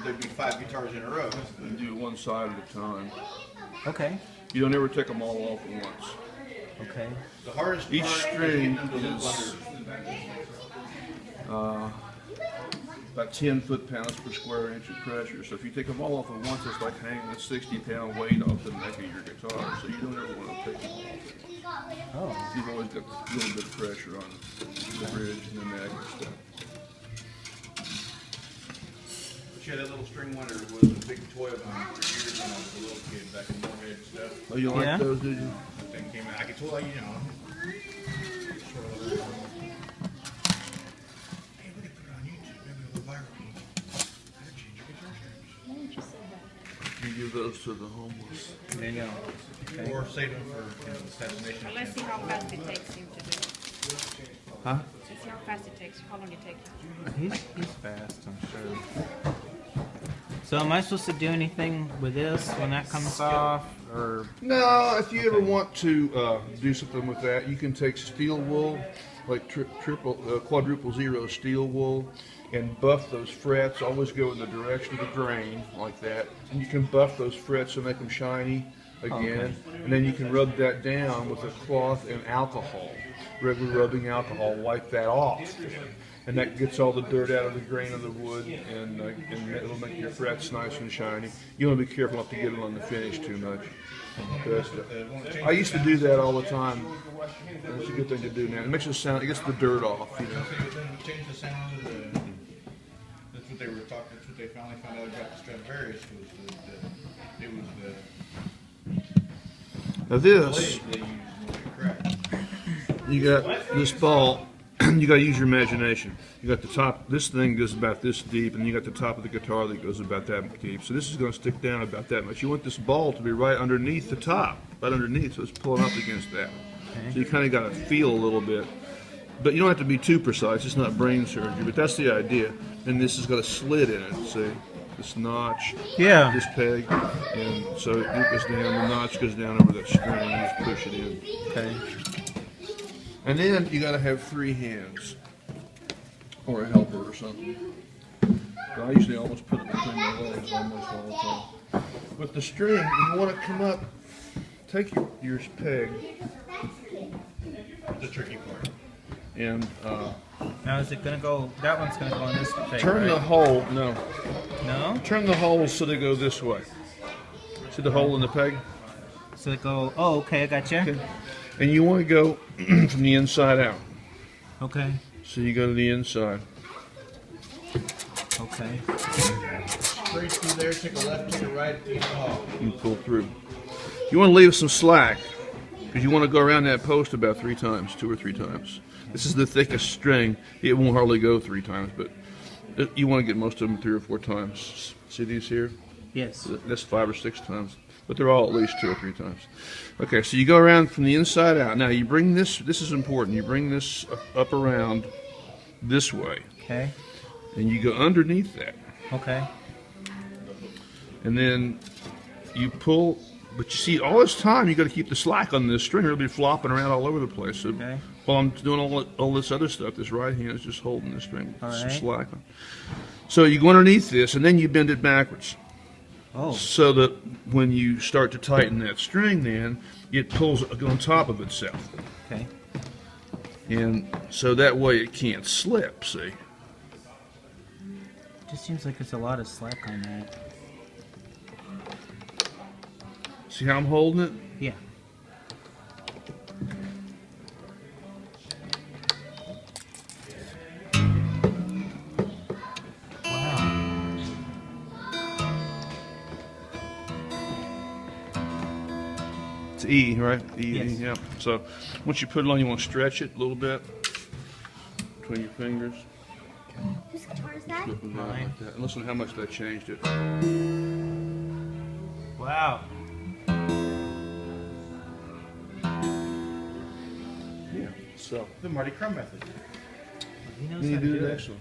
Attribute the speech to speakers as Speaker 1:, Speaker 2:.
Speaker 1: there'd be 5 guitars in a row.
Speaker 2: And do it one side at a time.
Speaker 3: Okay.
Speaker 2: You don't ever take them all off at once.
Speaker 3: Okay.
Speaker 1: The hardest
Speaker 2: Each
Speaker 1: part
Speaker 2: string
Speaker 1: is getting them to
Speaker 2: is
Speaker 1: under.
Speaker 2: about 10 foot-pounds per square inch of pressure. So if you take them all off at once, it's like hanging a 60-pound weight off the neck of your guitar. So you don't ever want to take them off.
Speaker 3: Oh.
Speaker 2: You've always got a little bit of pressure on the bridge and the neck and stuff.
Speaker 1: She had that little string wonder was a big toy of mine for years when I was a little kid back in Moorhead and stuff.
Speaker 2: Oh, you like
Speaker 3: Yeah.
Speaker 2: those, did you?
Speaker 1: The thing came out. I could tell, you know. Sort of hey, we could put it on YouTube. Maybe it'll go viral. How to change your guitar strings.
Speaker 2: You give those to the homeless.
Speaker 3: There you go. Okay.
Speaker 1: Or save them for assassination.
Speaker 4: Well, let's see how fast it takes him to do it.
Speaker 3: Huh?
Speaker 4: Let's see how fast it takes, how long it takes.
Speaker 3: He's fast, I'm sure. So am I supposed to do anything with this when that comes off, or?
Speaker 2: No, if you ever want to do something with that, you can take steel wool, like quadruple zero steel wool, and buff those frets. Always go in the direction of the grain, like that. And you can buff those frets and make them shiny again. And then you can rub that down with a cloth and alcohol. Regular rubbing alcohol, wipe that off. And that gets all the dirt out of the grain of the wood, and it'll make your frets nice and shiny. You want to be careful not to get it on the finish too much. But, I used to do that all the time. It's a good thing to do now. It makes it sound, it gets the dirt off, you know.
Speaker 1: Change the sound of the. That's what they were talking. That's what they finally found out about the Stradivarius was it was the
Speaker 2: Now this,
Speaker 1: blade they used when they cracked.
Speaker 2: you got this ball. You got to use your imagination. You got the top. This thing goes about this deep, and you got the top of the guitar that goes about that deep. So this is going to stick down about that much. You want this ball to be right underneath the top, right underneath, so it's pulling up against that. So you kind of got to feel a little bit, but you don't have to be too precise. It's not brain surgery, but that's the idea. And this has got a slit in it. See, this notch.
Speaker 3: Yeah.
Speaker 2: This peg, and so it goes down. The notch goes down over that string, and you just push it in.
Speaker 3: Okay.
Speaker 2: And then you got to have 3 hands, or a helper or something. I usually almost put it between my legs almost all the time. With the string, you want to come up, take your peg,
Speaker 1: The tricky part.
Speaker 2: and
Speaker 3: Now is it gonna go? That one's gonna go in this thing,
Speaker 2: turn the
Speaker 3: right?
Speaker 2: hole. No,
Speaker 3: No.
Speaker 2: turn the hole so they go this way. See the hole in the peg?
Speaker 3: So it go. Oh, okay, I got you.
Speaker 2: Okay. And you want to go from the inside out.
Speaker 3: Okay.
Speaker 2: So you go to the inside.
Speaker 3: Okay.
Speaker 1: Straight through there. Take a left. Take a right. Take a hole.
Speaker 2: You pull through. You want to leave some slack, because you want to go around that post about 3 times, 2 or 3 times. This is the thickest string. It won't hardly go 3 times, but you want to get most of them 3 or 4 times. See these here?
Speaker 3: Yes.
Speaker 2: That's 5 or 6 times, but they're all at least 2 or 3 times. Okay, so you go around from the inside out. Now you bring this is important, you bring this up around this way,
Speaker 3: Okay.
Speaker 2: and you go underneath that.
Speaker 3: Okay.
Speaker 2: And then you pull, but you see, all this time you got to keep the slack on this string, or it'll be flopping around all over the place. So
Speaker 3: Okay.
Speaker 2: while I'm doing all this other stuff, this right hand is just holding this string with
Speaker 3: All
Speaker 2: some
Speaker 3: right.
Speaker 2: slack on. So you go underneath this, and then you bend it backwards,
Speaker 3: Oh.
Speaker 2: so that when you start to tighten that string, then it pulls on top of itself,
Speaker 3: Okay.
Speaker 2: and so that way it can't slip. See?
Speaker 3: It just seems like there's a lot of slack on that.
Speaker 2: See how I'm holding it?
Speaker 3: Yeah. Wow.
Speaker 2: It's E, right? E,
Speaker 3: Yes.
Speaker 2: yeah. So once you put it on, you want to stretch it a little bit between your fingers.
Speaker 5: Whose guitar is that?
Speaker 2: Flip it out
Speaker 3: Mine.
Speaker 2: like that. And listen to how much that changed it.
Speaker 3: Wow.
Speaker 2: Yeah. So
Speaker 1: The Marty Crum method.
Speaker 3: He knows
Speaker 2: you
Speaker 3: how to
Speaker 2: do
Speaker 3: do
Speaker 2: it
Speaker 3: it.
Speaker 2: excellent.